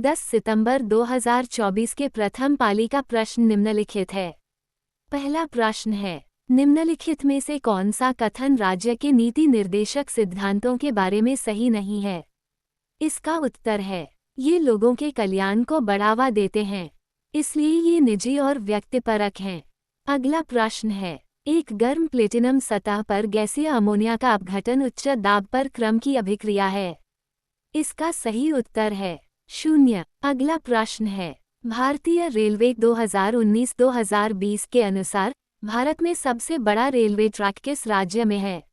10 सितंबर 2024 के प्रथम पाली का प्रश्न निम्नलिखित है। पहला प्रश्न है, निम्नलिखित में से कौन सा कथन राज्य के नीति निर्देशक सिद्धांतों के बारे में सही नहीं है? इसका उत्तर है, ये लोगों के कल्याण को बढ़ावा देते हैं, इसलिए ये निजी और व्यक्तिपरक हैं। अगला प्रश्न है, एक गर्म प्लेटिनम सतह पर गैसीय अमोनिया का अपघटन उच्च दाब पर क्रम की अभिक्रिया है। इसका सही उत्तर है 0। अगला प्रश्न है, भारतीय रेलवे 2019-2020 के अनुसार भारत में सबसे बड़ा रेलवे ट्रैक किस राज्य में है?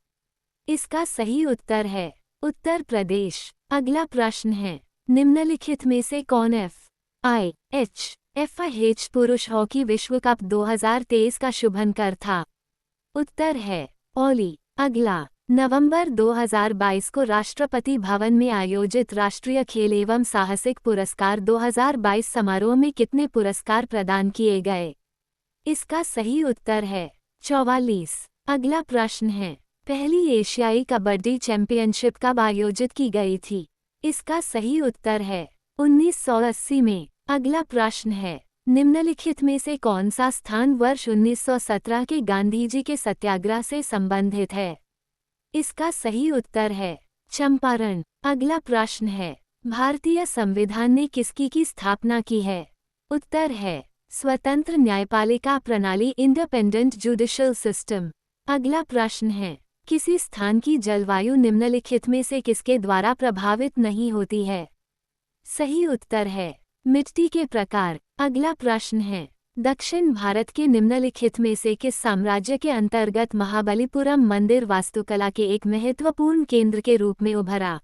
इसका सही उत्तर है उत्तर प्रदेश। अगला प्रश्न है, निम्नलिखित में से कौन IHF पुरुष हॉकी विश्व कप 2023 का शुभंकर था? उत्तर है ओली। अगला, नवंबर 2022 को राष्ट्रपति भवन में आयोजित राष्ट्रीय खेल एवं साहसिक पुरस्कार 2022 समारोह में कितने पुरस्कार प्रदान किए गए? इसका सही उत्तर है 44। अगला प्रश्न है, पहली एशियाई कबड्डी चैंपियनशिप कब आयोजित की गई थी? इसका सही उत्तर है 1980 में। अगला प्रश्न है, निम्नलिखित में से कौन सा स्थान वर्ष 1917 के गांधी जी के सत्याग्रह से संबंधित है? इसका सही उत्तर है चंपारण। अगला प्रश्न है, भारतीय संविधान ने किसकी की स्थापना की है? उत्तर है स्वतंत्र न्यायपालिका प्रणाली इंडिपेंडेंट जुडिशियल सिस्टम। अगला प्रश्न है, किसी स्थान की जलवायु निम्नलिखित में से किसके द्वारा प्रभावित नहीं होती है? सही उत्तर है मिट्टी के प्रकार। अगला प्रश्न है, दक्षिण भारत के निम्नलिखित में से किस साम्राज्य के अंतर्गत महाबलीपुरम मंदिर वास्तुकला के एक महत्वपूर्ण केंद्र के रूप में उभरा?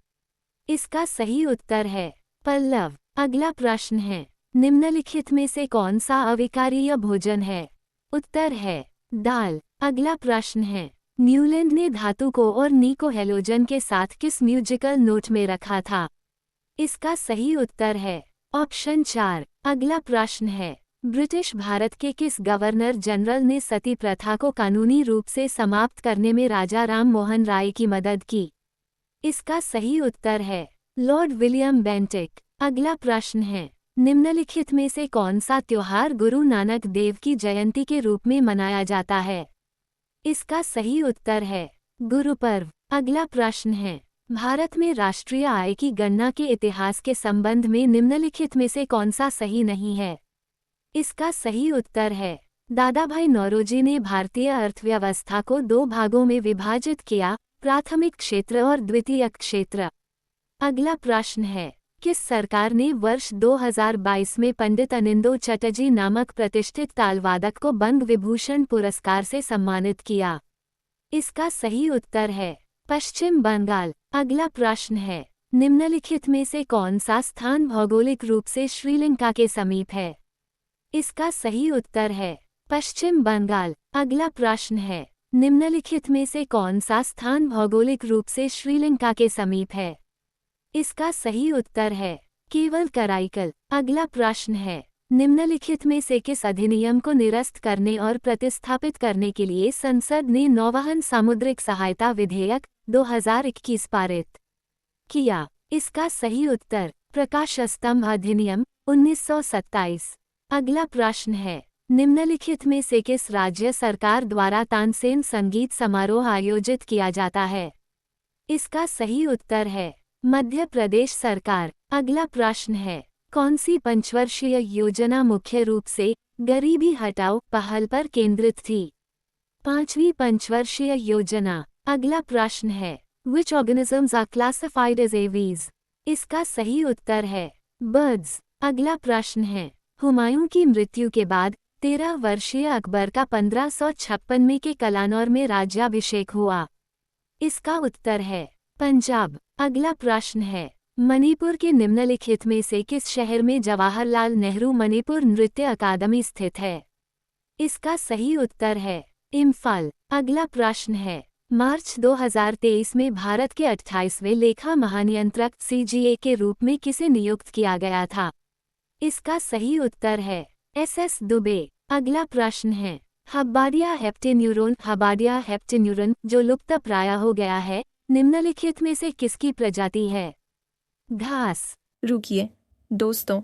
इसका सही उत्तर है पल्लव। अगला प्रश्न है, निम्नलिखित में से कौन सा अविकारीय भोजन है? उत्तर है दाल। अगला प्रश्न है, न्यूलैंड ने धातु को और नी को हेलोजन के साथ किस म्यूजिकल नोट में रखा था? इसका सही उत्तर है ऑप्शन 4। अगला प्रश्न है, ब्रिटिश भारत के किस गवर्नर जनरल ने सती प्रथा को कानूनी रूप से समाप्त करने में राजा राम मोहन राय की मदद की? इसका सही उत्तर है लॉर्ड विलियम बेंटिक। अगला प्रश्न है, निम्नलिखित में से कौन सा त्योहार गुरु नानक देव की जयंती के रूप में मनाया जाता है? इसका सही उत्तर है गुरुपर्व। अगला प्रश्न है, भारत में राष्ट्रीय आय की गणना के इतिहास के संबंध में निम्नलिखित में से कौन सा सही नहीं है? इसका सही उत्तर है दादाभाई नौरोजी ने भारतीय अर्थव्यवस्था को 2 भागों में विभाजित किया, प्राथमिक क्षेत्र और द्वितीयक क्षेत्र। अगला प्रश्न है, किस सरकार ने वर्ष 2022 में पंडित अनिंदो चटर्जी नामक प्रतिष्ठित तालवादक को बंग विभूषण पुरस्कार से सम्मानित किया? इसका सही उत्तर है पश्चिम बंगाल। अगला प्रश्न है, निम्नलिखित में से कौन सा स्थान भौगोलिक रूप से श्रीलंका के समीप है? इसका सही उत्तर है पश्चिम बंगाल। अगला प्रश्न है, निम्नलिखित में से कौन सा स्थान भौगोलिक रूप से श्रीलंका के समीप है? इसका सही उत्तर है केवल कराईकल। अगला प्रश्न है, निम्नलिखित में से किस अधिनियम को निरस्त करने और प्रतिस्थापित करने के लिए संसद ने नौवहन सामुद्रिक सहायता विधेयक 2021 पारित किया? इसका सही उत्तर प्रकाश स्तंभ अधिनियम 1927। अगला प्रश्न है, निम्नलिखित में से किस राज्य सरकार द्वारा तानसेन संगीत समारोह आयोजित किया जाता है? इसका सही उत्तर है मध्य प्रदेश सरकार। अगला प्रश्न है, कौन सी पंचवर्षीय योजना मुख्य रूप से गरीबी हटाओ पहल पर केंद्रित थी? 5वीं पंचवर्षीय योजना। अगला प्रश्न है, Which organisms are classified as aves? इसका सही उत्तर है बर्ड्स। अगला प्रश्न है, हुमायूं की मृत्यु के बाद 13 वर्षीय अकबर का 1556 में के कलानौर में राज्याभिषेक हुआ? इसका उत्तर है पंजाब। अगला प्रश्न है, मणिपुर के निम्नलिखित में से किस शहर में जवाहरलाल नेहरू मणिपुर नृत्य अकादमी स्थित है? इसका सही उत्तर है इम्फाल। अगला प्रश्न है, मार्च 2023 में भारत के 28वें लेखा महानियंत्रक CGA के रूप में किसे नियुक्त किया गया था? इसका सही उत्तर है SS दुबे। अगला प्रश्न है, हब्बाडिया हेप्टेन्यूरन जो लुप्तप्राय हो गया है, निम्नलिखित में से किसकी प्रजाति है? घास। रुकिए, दोस्तों,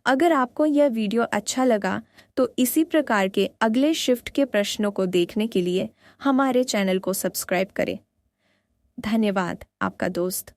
अगर आपको यह वीडियो अच्छा लगा तो इसी प्रकार के अगले शिफ्ट के प्रश्नों को देखने के लिए हमारे चैनल को सब्सक्राइब करें। धन्यवाद, आपका दोस्त।